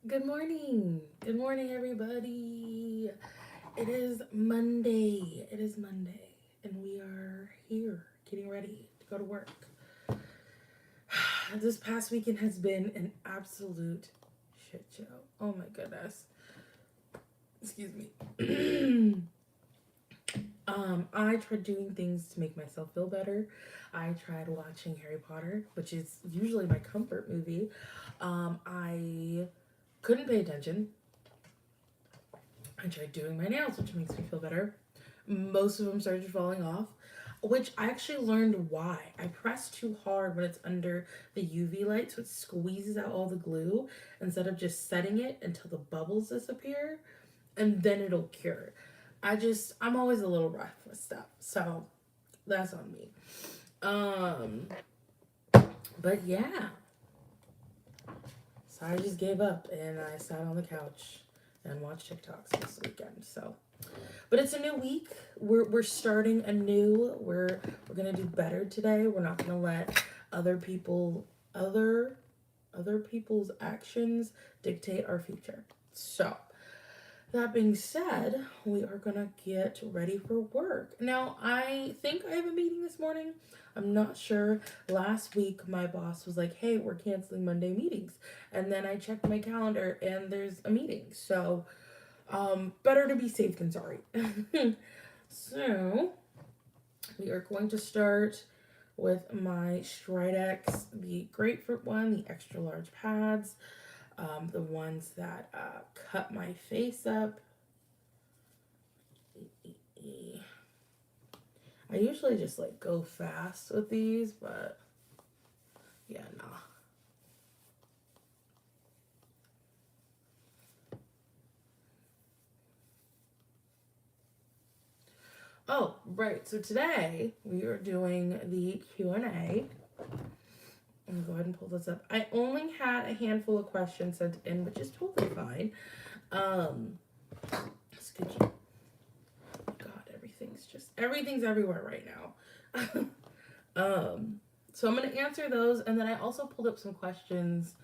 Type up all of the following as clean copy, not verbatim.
Good morning. Good morning, everybody. It is Monday. It is Monday, and we are here getting ready to go to work. This past weekend has been an absolute shit show. Oh my goodness. Excuse me. I tried doing things to make myself feel better. I tried watching Harry Potter, which is usually my comfort movie. I couldn't pay attention. I tried doing my nails, which makes me feel better. Most of them started falling off, which I actually learned why. I press too hard when it's under the UV light, so it squeezes out all the glue instead of just setting it until the bubbles disappear, and then it'll cure. I'm always a little rough with stuff, so that's on me. Um, but yeah, so I just gave up and I sat on the couch and watched TikToks this weekend. So but it's a new week. We're starting anew. We're gonna do better today. We're not gonna let other people other people's actions dictate our future. So that being said, we are gonna get ready for work. Now I think I have a meeting this morning. I'm not sure. Last week my boss was like, "Hey, we're canceling Monday meetings," and then I checked my calendar and there's a meeting. So better to be safe than sorry. So, we are going to start with my Stridex, the grapefruit one, the extra large pads, the ones that cut my face up. I usually just like go fast with these, but yeah, nah. Oh, right. So today we are doing the Q&A. I'm gonna go ahead and pull this up. I only had a handful of questions sent in, which is totally fine. Um, excuse me. God, everything's everywhere right now. So I'm gonna answer those, and then I also pulled up some questions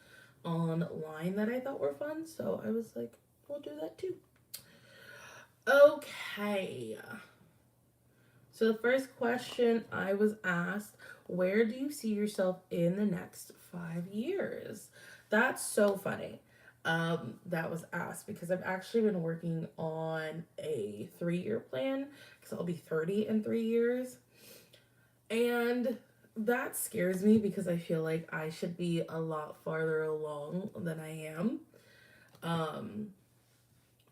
online that I thought were fun. So I was like, we'll do that too. Okay. So the first question I was asked, where do you see yourself in the next 5 years? That's so funny. That was asked because I've actually been working on a 3 year plan because I'll be 30 in 3 years. And that scares me because I feel like I should be a lot farther along than I am. Um,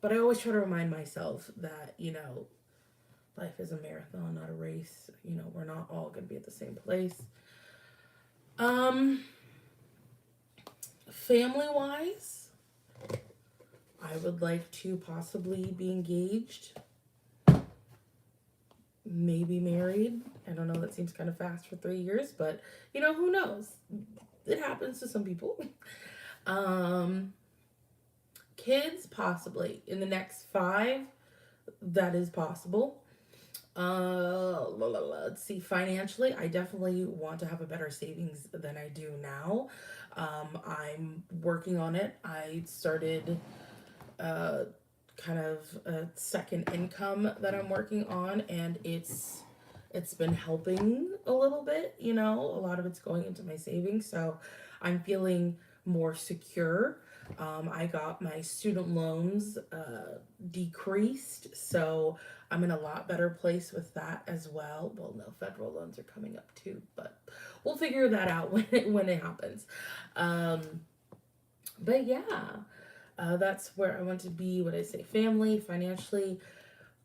but I always try to remind myself that, life is a marathon, not a race. We're not all going to be at the same place. Um, Family wise, I would like to possibly be engaged, maybe married. I don't know, that seems kind of fast for 3 years, but who knows? It happens to some people. Um, Kids, possibly in the next 5, that is possible. Let's see. Financially, I definitely want to have a better savings than I do now. I'm working on it. I started uh, kind of a second income that I'm working on, and it's been helping a little bit. A lot of it's going into my savings, so I'm feeling more secure. I got my student loans decreased, so I'm in a lot better place with that as well. Well, no, federal loans are coming up too, but we'll figure that out when it happens. Um, but yeah, that's where I want to be. What I say, family, financially,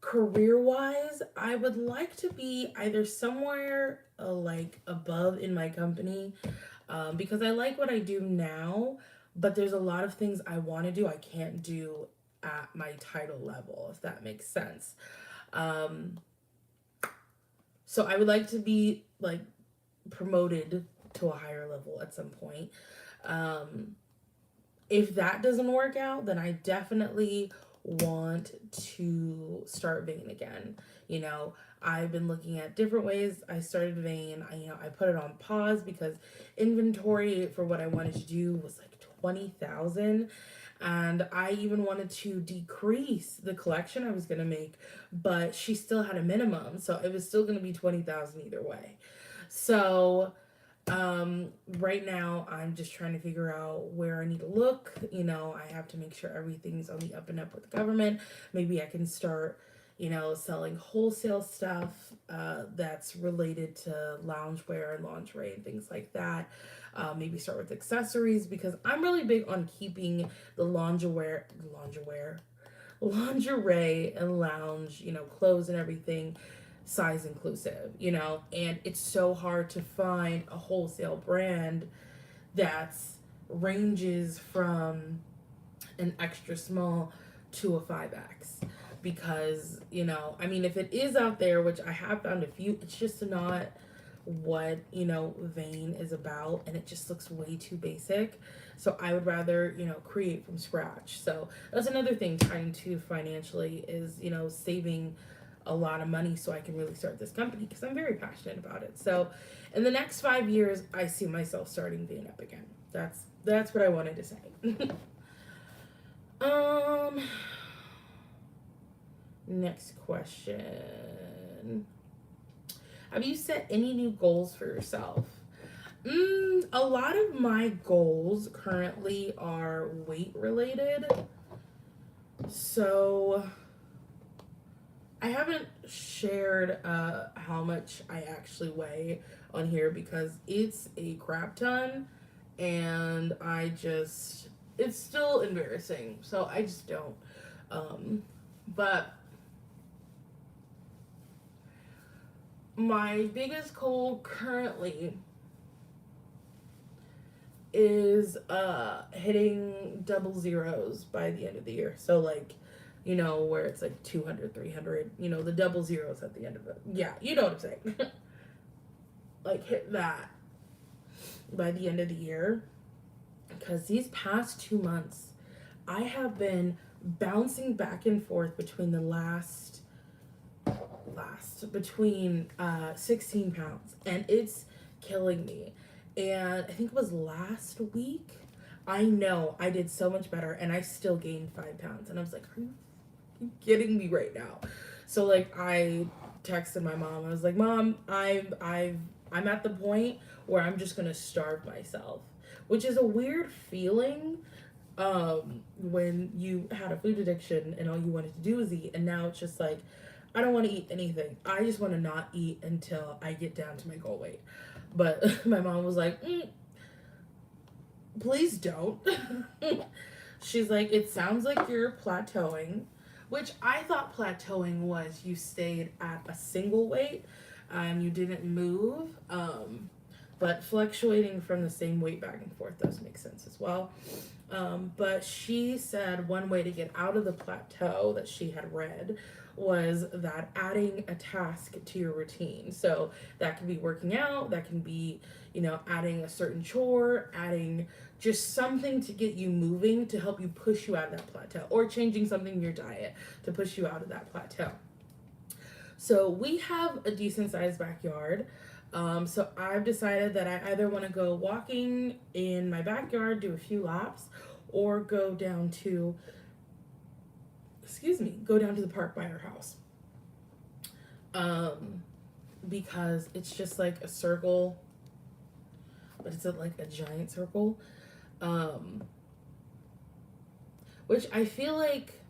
career wise, I would like to be either somewhere like above in my company, because I like what I do now, but there's a lot of things I want to do I can't do at my title level, if that makes sense. Um, so I would like to be like promoted to a higher level at some point. Um, if that doesn't work out, then I definitely want to start Vane again. You know, I've been looking at different ways. I started Vane. I put it on pause because inventory for what I wanted to do was like 20,000. And I even wanted to decrease the collection I was going to make, but she still had a minimum, so it was still going to be 20,000 either way. So right now I'm just trying to figure out where I need to look. I have to make sure everything's on the up and up with the government. Maybe I can start, selling wholesale stuff that's related to loungewear and lingerie and things like that. Maybe start with accessories because I'm really big on keeping the lingerie and lounge, clothes and everything size inclusive, and it's so hard to find a wholesale brand that's ranges from an extra small to a 5X because, I mean, if it is out there, which I have found a few, it's just not what, Vane is about, and it just looks way too basic. So I would rather, create from scratch. So that's another thing trying to financially is, saving a lot of money so I can really start this company because I'm very passionate about it. So in the next 5 years, I see myself starting Vane Up again. That's what I wanted to say. um Next question. Have you set any new goals for yourself? A lot of my goals currently are weight related. So I haven't shared how much I actually weigh on here because it's a crap ton and it's still embarrassing. So I just don't. But my biggest goal currently is hitting double zeros by the end of the year. So like, where it's like 200, 300, the double zeros at the end of it. Yeah, you know what I'm saying. Like hit that by the end of the year. Because these past 2 months, I have been bouncing back and forth between between 16 pounds, and it's killing me. And I think it was last week, I know I did so much better and I still gained 5 pounds, and I was like, are you kidding me right now? So like I texted my mom. I was like, Mom, I'm at the point where I'm just gonna starve myself, which is a weird feeling when you had a food addiction and all you wanted to do was eat, and now it's just like I don't want to eat anything. I just want to not eat until I get down to my goal weight. But my mom was like, please don't. She's like, it sounds like you're plateauing, which I thought plateauing was you stayed at a single weight and you didn't move. But fluctuating from the same weight back and forth does make sense as well. But she said one way to get out of the plateau that she had read was that adding a task to your routine. So that can be working out, that can be, adding a certain chore, adding just something to get you moving to help you push you out of that plateau, or changing something in your diet to push you out of that plateau. So we have a decent sized backyard. So I've decided that I either want to go walking in my backyard, do a few laps, or go down to the park by our house. Because it's just like a circle, but it's like a giant circle. Which I feel like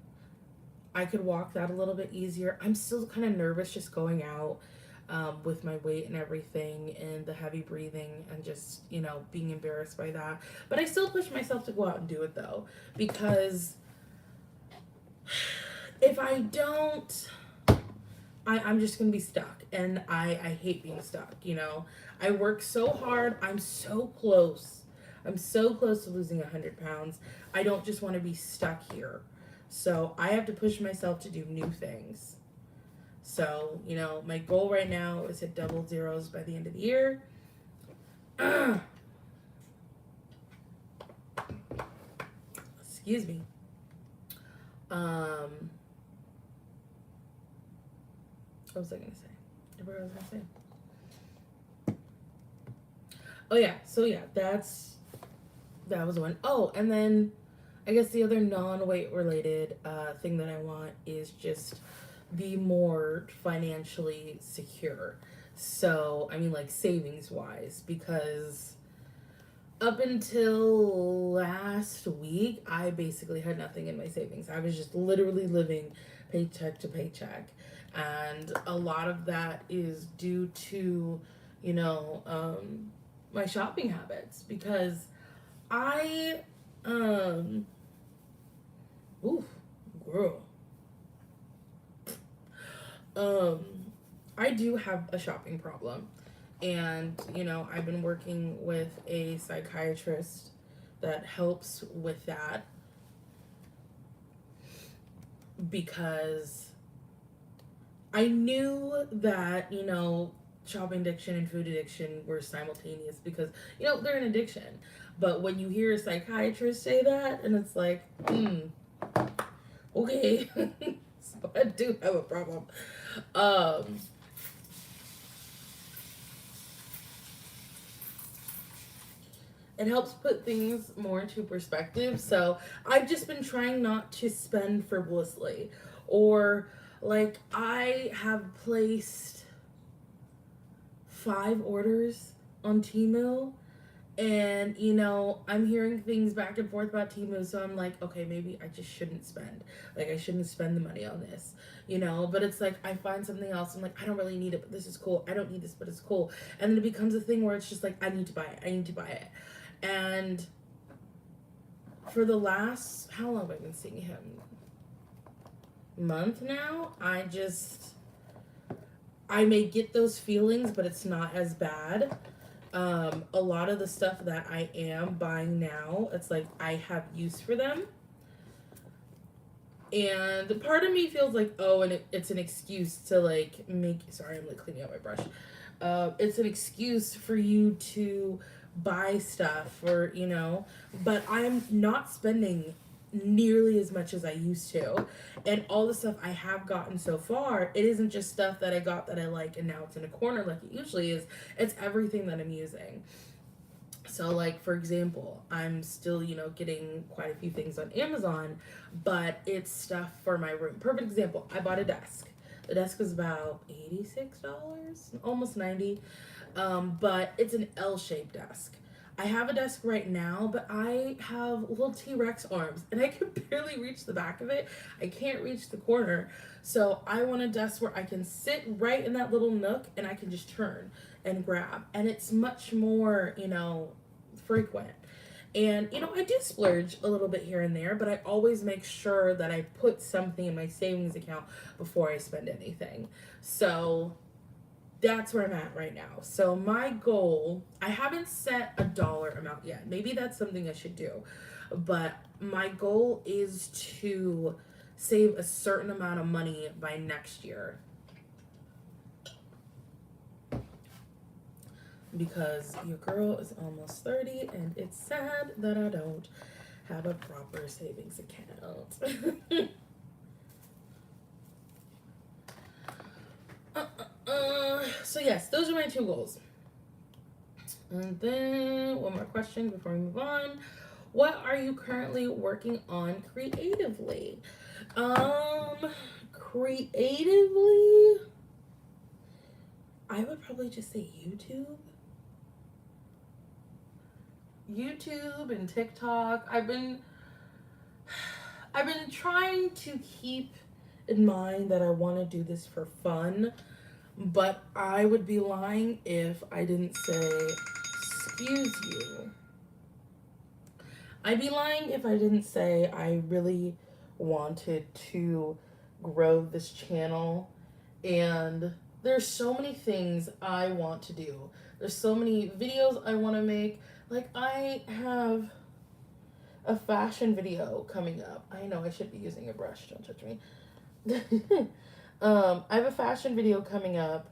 I could walk that a little bit easier. I'm still kind of nervous just going out with my weight and everything and the heavy breathing and just, being embarrassed by that. But I still push myself to go out and do it though, because if I don't, I'm just going to be stuck, and I hate being stuck, I work so hard. I'm so close to losing 100 pounds. I don't just want to be stuck here. So I have to push myself to do new things. So, my goal right now is hit double zeros by the end of the year. Excuse me. What was I going to say? I forgot what I was going to say. Oh, yeah. So, yeah, that was one. Oh, and then I guess the other non-weight related thing that I want is just be more financially secure. So, I mean, like savings wise, because up until last week, I basically had nothing in my savings. I was just literally living paycheck to paycheck. And a lot of that is due to, you know, my shopping habits because I, um, oof, girl. Um, I do have a shopping problem. And, you know, I've been working with a psychiatrist that helps with that because I knew that, you know, shopping addiction and food addiction were simultaneous because, you know, they're an addiction. But when you hear a psychiatrist say that, and it's like, okay, so I do have a problem. Um, it helps put things more into perspective. So I've just been trying not to spend frivolously. Or, like, I have placed 5 orders on Temu. And, you know, I'm hearing things back and forth about Temu, so I'm like, okay, maybe I just shouldn't spend. Like, I shouldn't spend the money on this, you know? But it's like, I find something else, I'm like, I don't really need it, but this is cool. I don't need this, but it's cool. And then it becomes a thing where it's just like, I need to buy it. I need to buy it. And for the last, how long have I been seeing him? Month now? I may get those feelings, but it's not as bad. A lot of the stuff that I am buying now, it's like I have use for them. And part of me feels like, oh, and it's an excuse to like make, sorry, I'm like cleaning out my brush. It's an excuse for you to buy stuff or, you know, but I'm not spending nearly as much as I used to. And all the stuff I have gotten so far, it isn't just stuff that I got that I like and now it's in a corner like it usually is. It's everything that I'm using. So, like, for example, I'm still, you know, getting quite a few things on Amazon, but it's stuff for my room. Perfect example, I bought a desk. The desk was about $86, almost 90. But it's an L-shaped desk. I have a desk right now, but I have little T-Rex arms and I can barely reach the back of it. I can't reach the corner. So I want a desk where I can sit right in that little nook and I can just turn and grab. And it's much more, you know, frequent. And, you know, I do splurge a little bit here and there, but I always make sure that I put something in my savings account before I spend anything. So that's where I'm at right now. So my goal, I haven't set a dollar amount yet. Maybe that's something I should do. But my goal is to save a certain amount of money by next year. Because your girl is almost 30 and it's sad that I don't have a proper savings account. So yes, those are my 2 goals. And then one more question before we move on. What are you currently working on creatively? Creatively, I would probably just say YouTube. YouTube and TikTok. I've been trying to keep in mind that I want to do this for fun, but I would be lying if I didn't say, excuse you. I'd be lying if I didn't say I really wanted to grow this channel. And there's so many things I want to do. There's so many videos I want to make. Like, I have a fashion video coming up. I know I should be using a brush. Don't touch me. I have a fashion video coming up,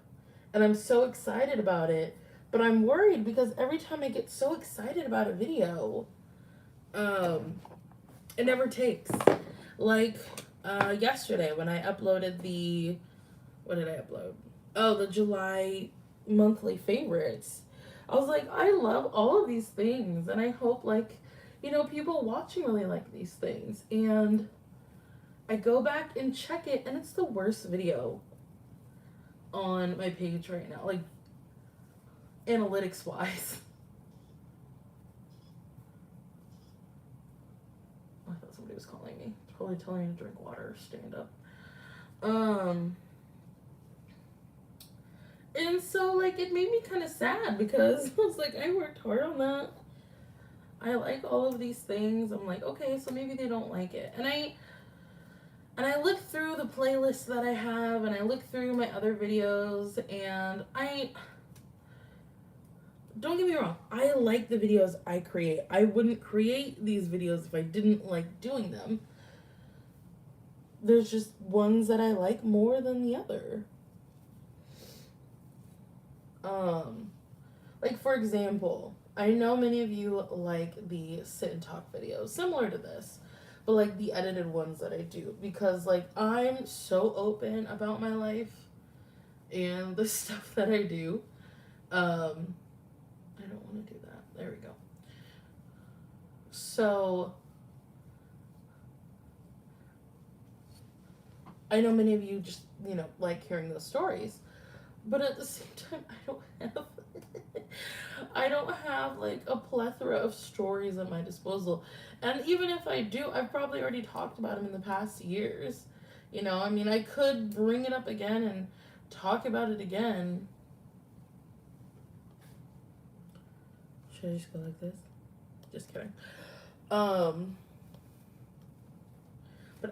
and I'm so excited about it. But I'm worried because every time I get so excited about a video, it never takes. Like, yesterday when I uploaded what did I upload? Oh, the July monthly favorites. I was like, I love all of these things, and I hope, like, you know, people watching really like these things. And I go back and check it, and it's the worst video on my page right now, like analytics wise. I thought somebody was calling me. Probably telling me to drink water or stand up. And so, like, it made me kind of sad because I was like, I worked hard on that. I like all of these things. I'm like, okay, so maybe they don't like it. And I look through the playlist that I have, and I look through my other videos, and don't get me wrong, I like the videos I create. I wouldn't create these videos if I didn't like doing them. There's just ones that I like more than the other. Like, for example, I know many of you like the sit and talk videos, similar to this, but like the edited ones that I do, because like I'm so open about my life and the stuff that I do. I don't want to do that. There we go. So I know many of you just, you know, like hearing those stories, but at the same time, I don't have like a plethora of stories at my disposal. And even if I do, I've probably already talked about them in the past years. You know, I mean, I could bring it up again and talk about it again. Should I just go like this? Just kidding. But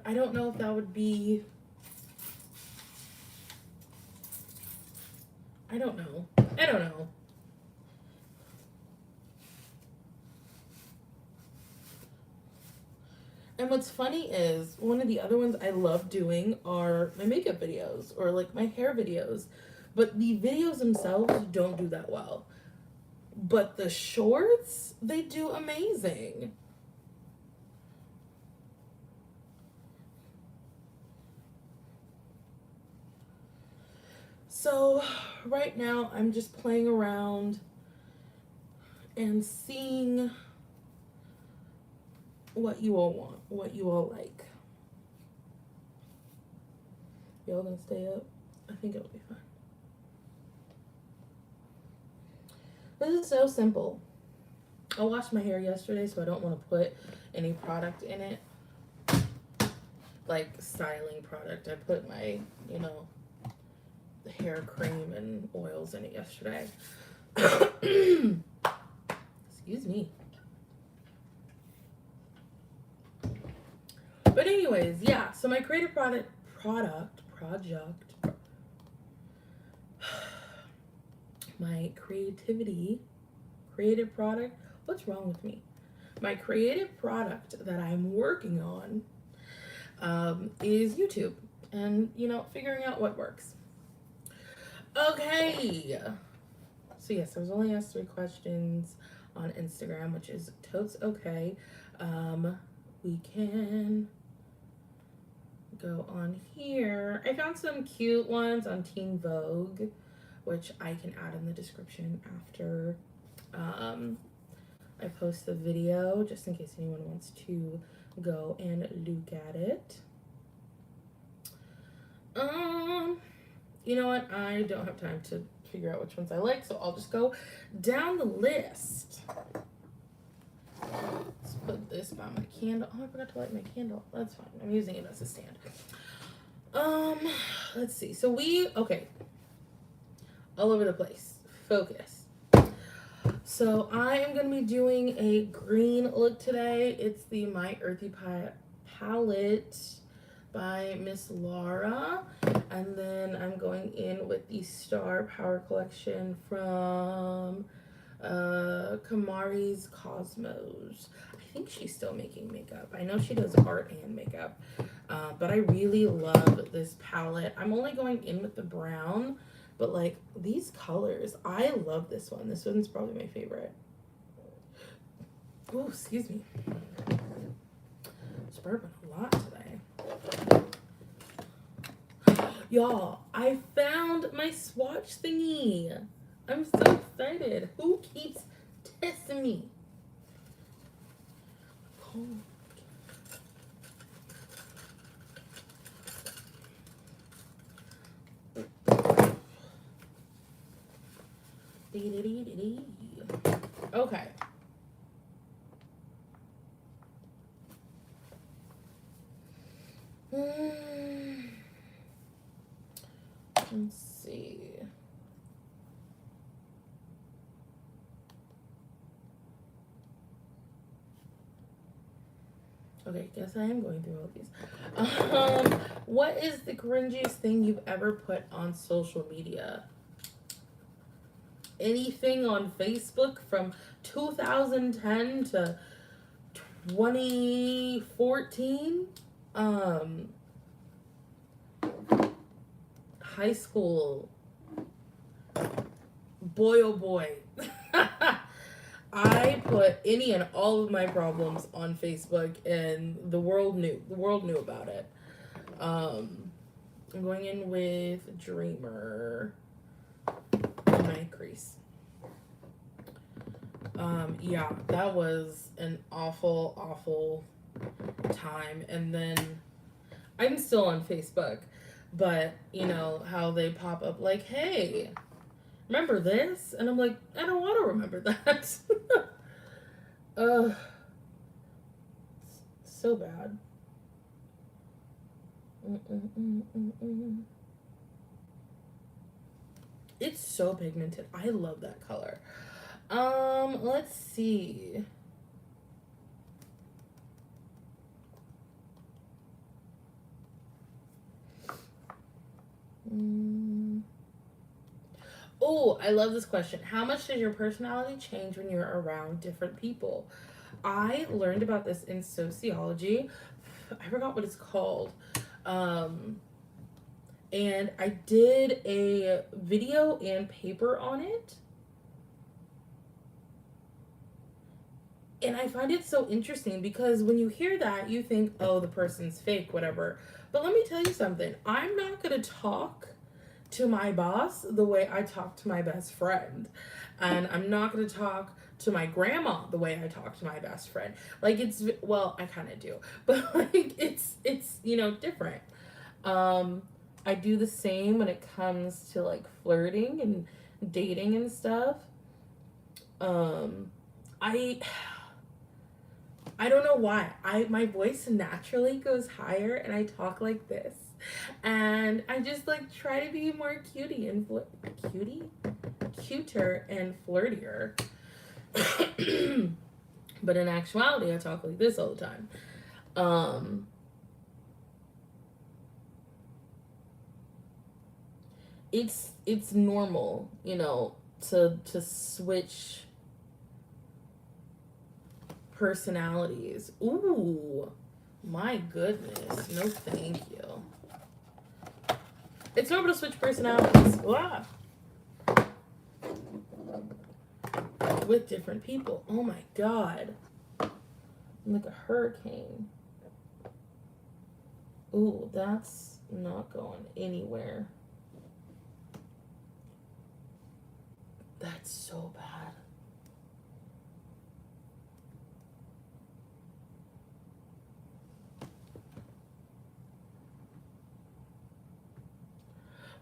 I don't know if that would be... I don't know. And what's funny is, one of the other ones I love doing are my makeup videos or like my hair videos. But the videos themselves don't do that well. But the shorts, they do amazing. So right now I'm just playing around and seeing what you all want, what you all like. Y'all gonna stay up? I think it'll be fine. This is so simple. I washed my hair yesterday, so I don't want to put any product in it. Like styling product. I put my, you know, hair cream and oils in it yesterday. Excuse me. But anyways, yeah, so my creative project, my creative product, what's wrong with me? My creative product that I'm working on is YouTube and, you know, figuring out what works. Okay. So yes, I was only asked 3 questions on Instagram, which is totes okay. We can go on here. I found some cute ones on Teen Vogue, which I can add in the description after I post the video, just in case anyone wants to go and look at it. You know what? I don't have time to figure out which ones I like, so I'll just go down the list. Let's put this by my candle. Oh, I forgot to light my candle. That's fine. I'm using it as a stand. Let's see. So okay. All over the place. Focus. So I am going to be doing a green look today. It's the My Earthy palette by Miss Laura. And then I'm going in with the Star Power collection from Kamari's Cosmos. I think she's still making makeup. I know she does art and makeup. But I really love this palette. I'm only going in with the brown, but like these colors, I love this one. This one's probably my favorite. Oh, excuse me. It's burping a lot today. Y'all, I found my swatch thingy. I'm so excited. Who keeps testing me? Okay. Let's see. Okay, guess I am going through all these. What is the cringiest thing you've ever put on social media? Anything on Facebook from 2010 to 2014? High school. Boy, oh boy. I put any and all of my problems on Facebook, and the world knew. The world knew about it. I'm going in with Dreamer in my crease. Yeah, that was an awful, awful time. And then I'm still on Facebook, but you know how they pop up like, hey, remember this? And I'm like, I don't want to remember that. Ugh. So bad. It's so pigmented. I love that color. Let's see. Oh, I love this question. How much does your personality change when you're around different people? I learned about this in sociology. I forgot what it's called. And I did a video and paper on it. And I find it so interesting because when you hear that, you think, oh, the person's fake, whatever. But let me tell you something. I'm not going to talk to my boss the way I talk to my best friend. And I'm not going to talk to my grandma the way I talk to my best friend. Like, it's, well, I kind of do. But, like, it's you know, different. I do the same when it comes to, like, flirting and dating and stuff. I don't know why. My voice naturally goes higher and I talk like this. And I just like try to be more cuter and flirtier. But in actuality, I talk like this all the time. It's normal, you know, to switch personalities. Ooh, my goodness. No, thank you. It's normal to switch personalities. Wow. With different people. Oh my god. I'm like a hurricane. Ooh, that's not going anywhere. That's so bad.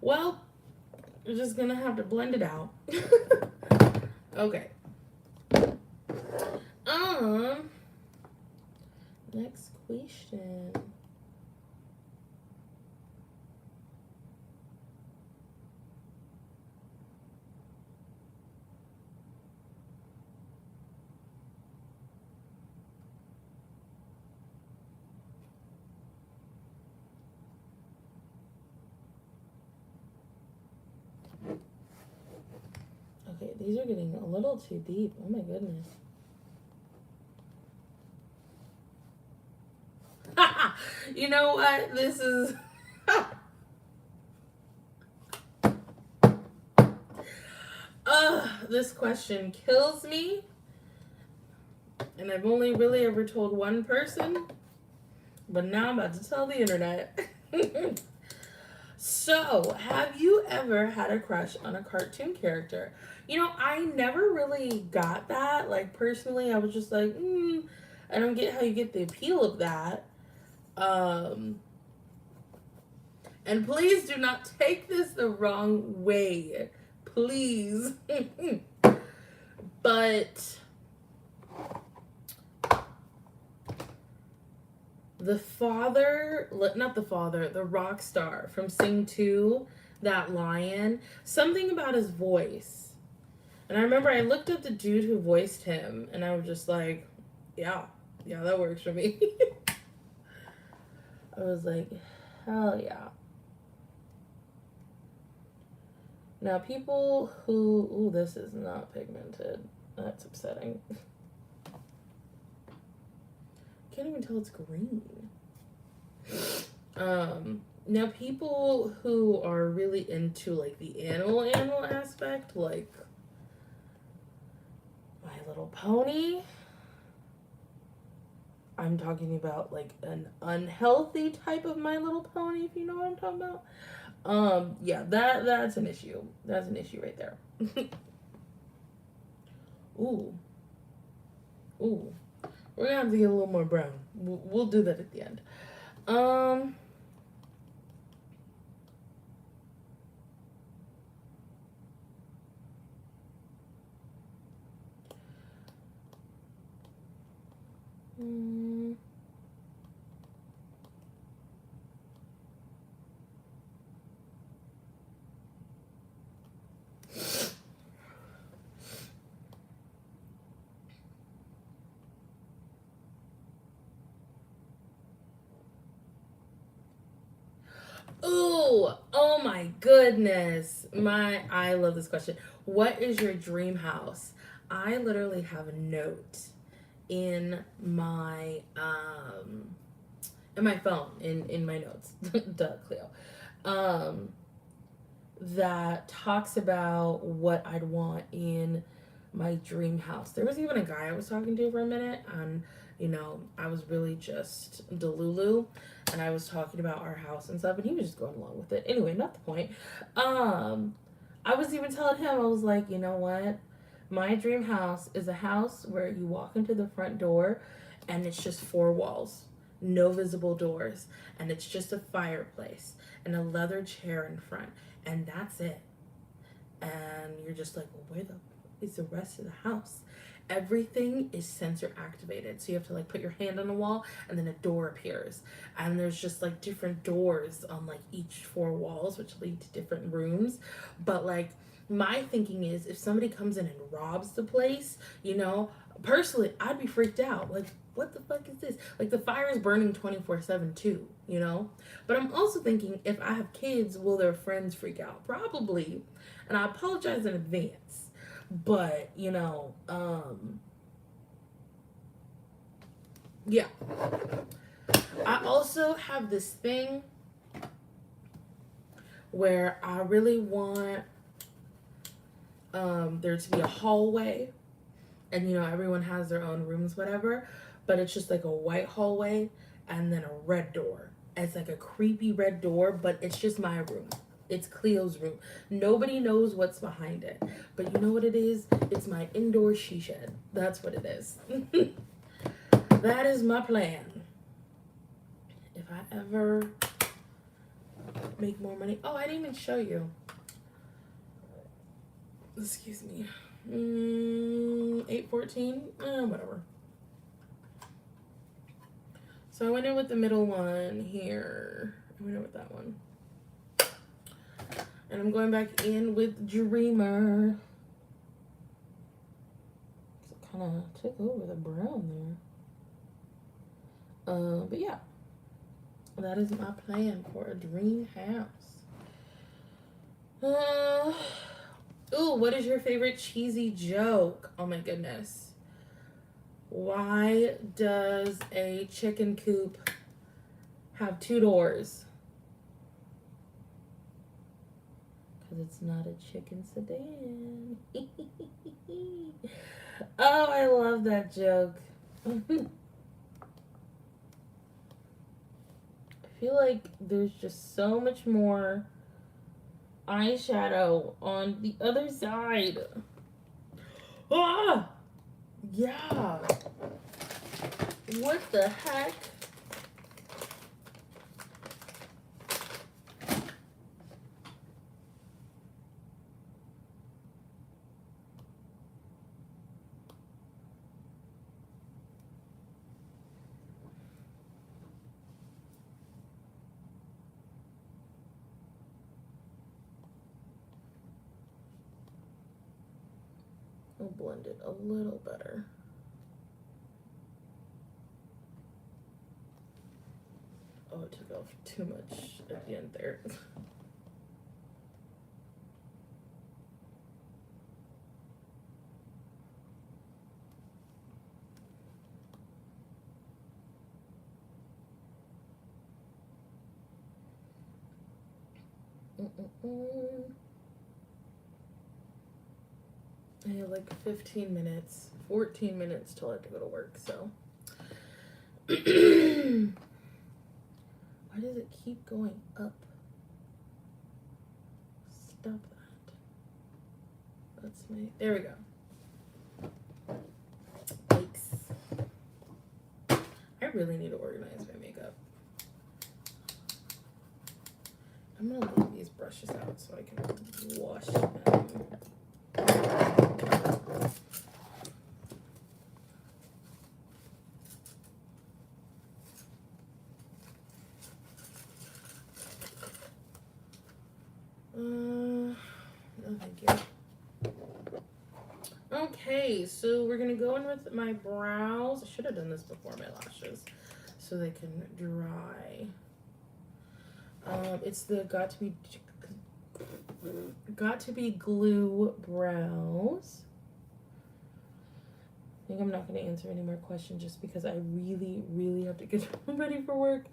Well, we're just gonna have to blend it out. Okay. Next question. Okay, these are getting a little too deep. Oh my goodness. You know what? This is... This question kills me. And I've only really ever told one person. But now I'm about to tell the internet. So, have you ever had a crush on a cartoon character? You know, I never really got that. Like, personally, I was just like, I don't get how you get the appeal of that. Um, and please do not take this the wrong way. Please. But the father, not the father, the rock star from Sing 2, that lion, something about his voice. And I remember I looked up the dude who voiced him, and I was just like, yeah, that works for me. I was like, hell yeah. Now, people who, ooh, this is not pigmented. That's upsetting. Can't even tell it's green. Now people who are really into like the animal aspect, like My Little Pony. I'm talking about like an unhealthy type of My Little Pony, if you know what I'm talking about. Yeah, that's an issue. That's an issue right there. Ooh. We're gonna have to get a little more brown. We'll do that at the end. Ooh, oh my goodness. I love this question. What is your dream house? I literally have a note in my phone, in my notes. Duh, Cleo. That talks about what I'd want in my dream house. There was even a guy I was talking to for a minute, and I was really just delulu, and I was talking about our house and stuff, and he was just going along with it. Anyway, not the point. I was even telling him, I was like, you know what? My dream house is a house where you walk into the front door, and it's just four walls, no visible doors, and it's just a fireplace and a leather chair in front, and that's it. And you're just like, well, where the is the rest of the house? Everything is sensor activated, so you have to like put your hand on the wall and then a door appears, and there's just like different doors on like each four walls which lead to different rooms. But like my thinking is, if somebody comes in and robs the place, personally I'd be freaked out. Like, what the fuck is this? Like, the fire is burning 24/7 too, but I'm also thinking, if I have kids, will their friends freak out? Probably. And I apologize in advance. But, yeah. I also have this thing where I really want there to be a hallway. And, everyone has their own rooms, whatever. But it's just like a white hallway and then a red door. It's like a creepy red door, but it's just my room. It's Cleo's room. Nobody knows what's behind it. But you know what it is? It's my indoor she shed. That's what it is. That is my plan. If I ever make more money. Oh, I didn't even show you. Excuse me. 814? Whatever. So I went in with the middle one here. I went in with that one. And I'm going back in with Dreamer. It kind of took over the brown there. But yeah. That is my plan for a dream house. Ooh, what is your favorite cheesy joke? Oh my goodness. Why does a chicken coop have two doors? Because it's not a chicken sedan. Oh, I love that joke. I feel like there's just so much more eyeshadow on the other side. Ah! Yeah. What the heck? I'll blend it a little better. Oh, it took off too much at the end there. I have like 15 minutes, 14 minutes till I have to go to work, so. Why does it keep going up? Stop that. That's my, there we go. Yikes. I really need to organize my makeup. I'm gonna leave these brushes out so I can wash them. No thank you. Okay, so we're gonna go in with my brows. I should have done this before my lashes so they can dry. It's the Got to Be Glue brows. I think I'm not going to answer any more questions just because I really have to get ready for work.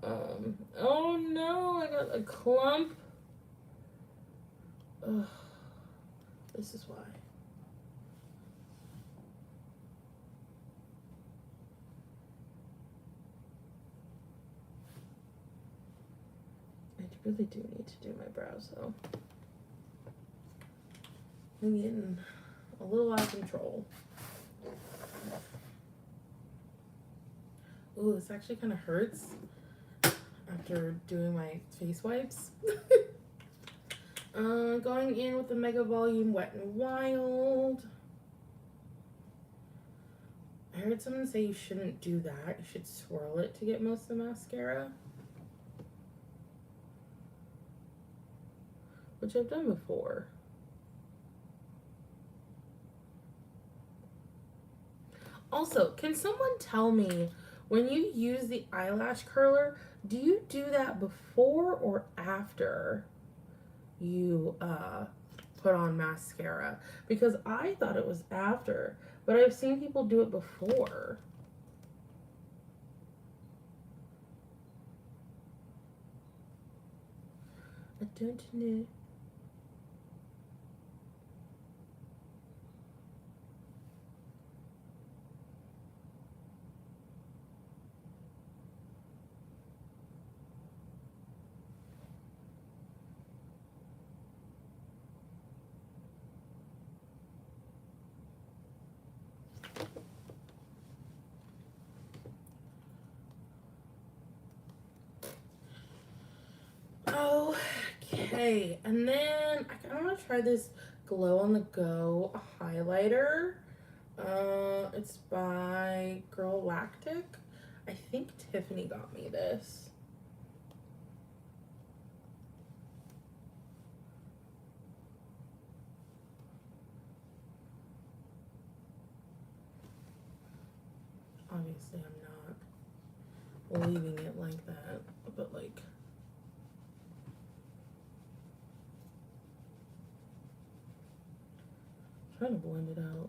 Oh no, I got a clump. Ugh, this is why. I really do need to do my brows though. I'm getting a little out of control. Ooh, this actually kind of hurts after doing my face wipes. Going in with the Mega Volume Wet n Wild. I heard someone say you shouldn't do that. You should swirl it to get most of the mascara. Which I've done before. Also, can someone tell me, when you use the eyelash curler, do you do that before or after you put on mascara? Because I thought it was after, but I've seen people do it before. I don't know. Okay, and then I kind of want to try this Glow on the Go highlighter. It's by GRWM. I think Tiffany got me this. Obviously, I'm not leaving it like that, but like. Trying to blend it out.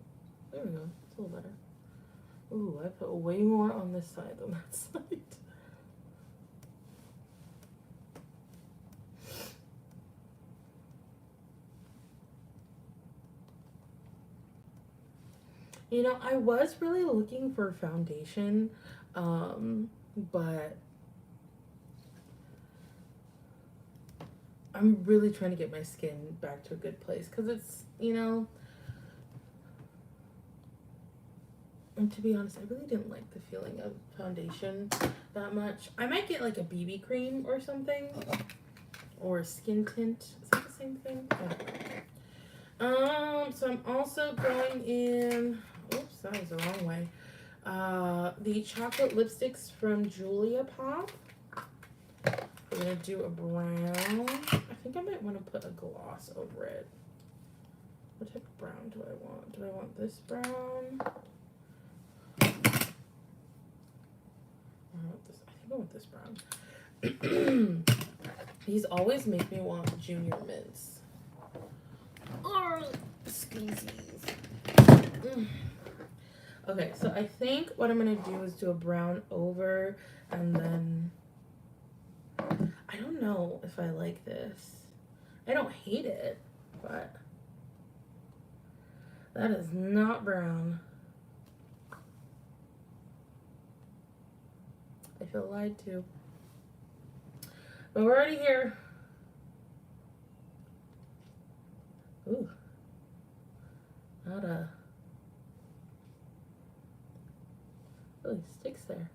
There we go. It's a little better. Ooh, I put way more on this side than that side. You know, I was really looking for foundation, but I'm really trying to get my skin back to a good place because it's, you know, and to be honest, I really didn't like the feeling foundation that much. I might get like a BB cream or something. Or skin tint. Is that the same thing? So I'm also going in, oops, that was the wrong way. The chocolate lipsticks from Julia Pop. We're gonna do a brown. I think I might want to put a gloss over it. What type of brown do I want? Do I want this brown? I want this. I think I want this brown. These always make me want junior mints. Oh, squeezies. Okay, so I think what I'm gonna do is do a brown over, and then I don't know if I like this. I don't hate it, but that is not brown. I feel lied to. But we're already here. Ooh. Not a... really sticks there.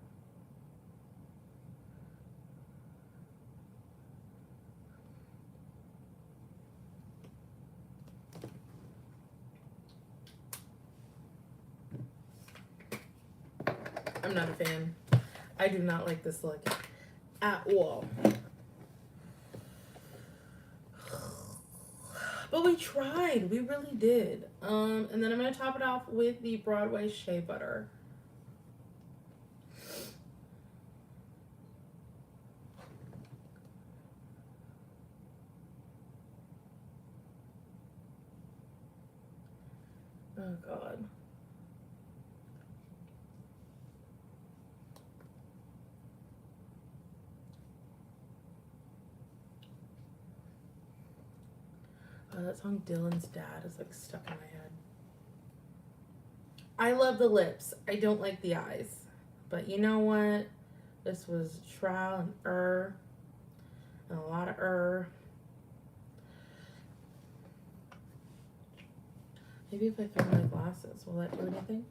I'm not a fan. I do not like this look at all. But we tried. We really did. And then I'm going to top it off with the Broadway Shea Butter. Oh, God. Oh, that song Dylan's Dad is like stuck in my head. I love the lips. I don't like the eyes. But you know what? This was trial and error. And a lot of error. Maybe if I find my glasses, will that do anything?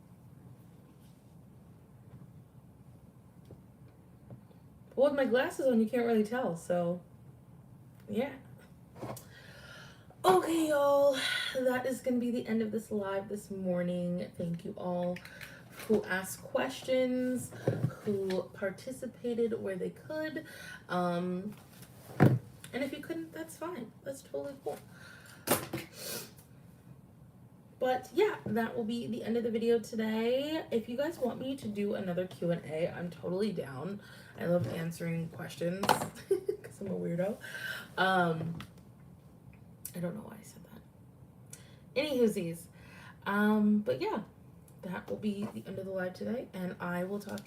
Well, with my glasses on, you can't really tell, so yeah. Okay, y'all, that is going to be the end of this live this morning. Thank you all who asked questions, who participated where they could. And if you couldn't, that's fine. That's totally cool. But yeah, that will be the end of the video today. If you guys want me to do another Q&A, I'm totally down. I love answering questions because I'm a weirdo. I don't know why I said that. Anywhoosies. But yeah, that will be the end of the live today, and I will talk